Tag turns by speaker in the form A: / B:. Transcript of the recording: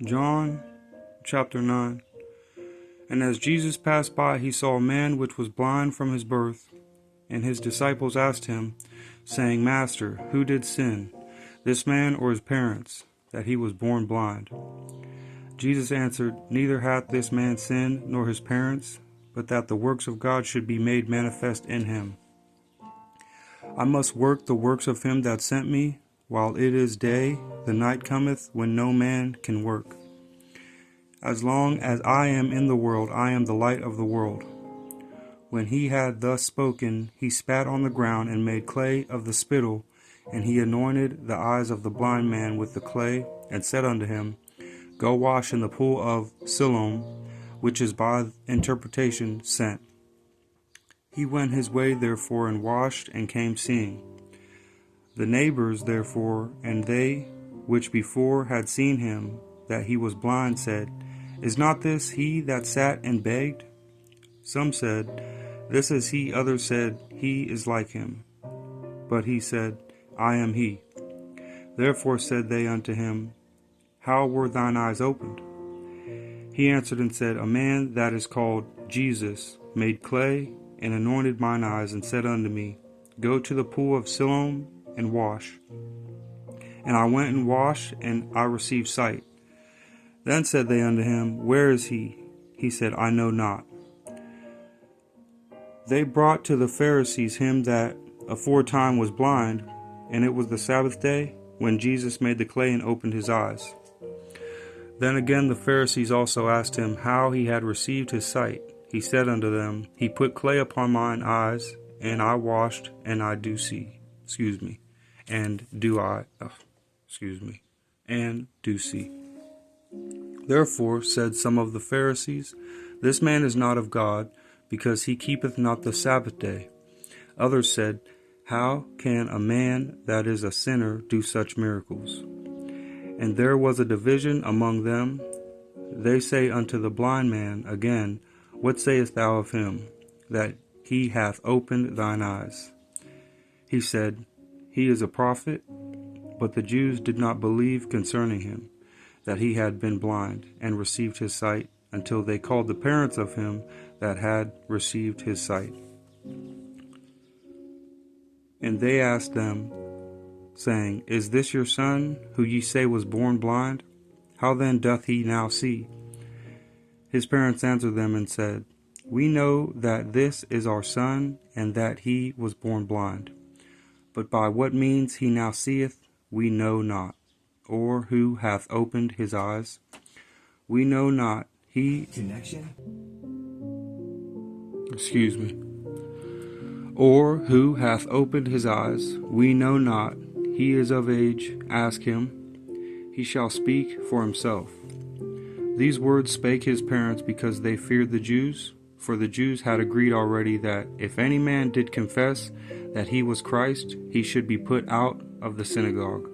A: John chapter 9. And as Jesus passed by, he saw a man which was blind from his birth. And his disciples asked him, saying, Master, who did sin, this man or his parents, that he was born blind? Jesus answered, Neither hath this man sinned, nor his parents, but that the works of God should be made manifest in him. I must work the works of him that sent me, while it is day. The night cometh when no man can work. As long as I am in the world, I am the light of the world. When he had thus spoken, he spat on the ground and made clay of the spittle, and he anointed the eyes of the blind man with the clay, and said unto him, Go wash in the pool of Siloam, which is by interpretation sent. He went his way therefore and washed, and came seeing. The neighbors therefore, and they which before had seen him, that he was blind, said, Is not this he that sat and begged? Some said, This is he. Others said, He is like him. But he said, I am he. Therefore said they unto him, How were thine eyes opened? He answered and said, A man that is called Jesus made clay, and anointed mine eyes, and said unto me, Go to the pool of Siloam, and wash. And I went and washed, and I received sight. Then said they unto him, Where is he? He said, I know not. They brought to the Pharisees him that aforetime was blind, and it was the Sabbath day, when Jesus made the clay and opened his eyes. Then again the Pharisees also asked him how he had received his sight. He said unto them, He put clay upon mine eyes, and I washed, and I do see. And do see. Therefore said some of the Pharisees, This man is not of God, because he keepeth not the Sabbath day. Others said, How can a man that is a sinner do such miracles? And there was a division among them. They say unto the blind man again, What sayest thou of him, that he hath opened thine eyes? He said, He is a prophet. But the Jews did not believe concerning him, that he had been blind, and received his sight, until they called the parents of him that had received his sight. And they asked them, saying, Is this your son, who ye say was born blind? How then doth he now see? His parents answered them and said, We know that this is our son, and that he was born blind. But by what means he now seeth, we know not, or who hath opened his eyes. We know not. Or who hath opened his eyes. We know not. He is of age. Ask him. He shall speak for himself. These words spake his parents because they feared the Jews. For the Jews had agreed already that if any man did confess that he was Christ, he should be put out of the synagogue.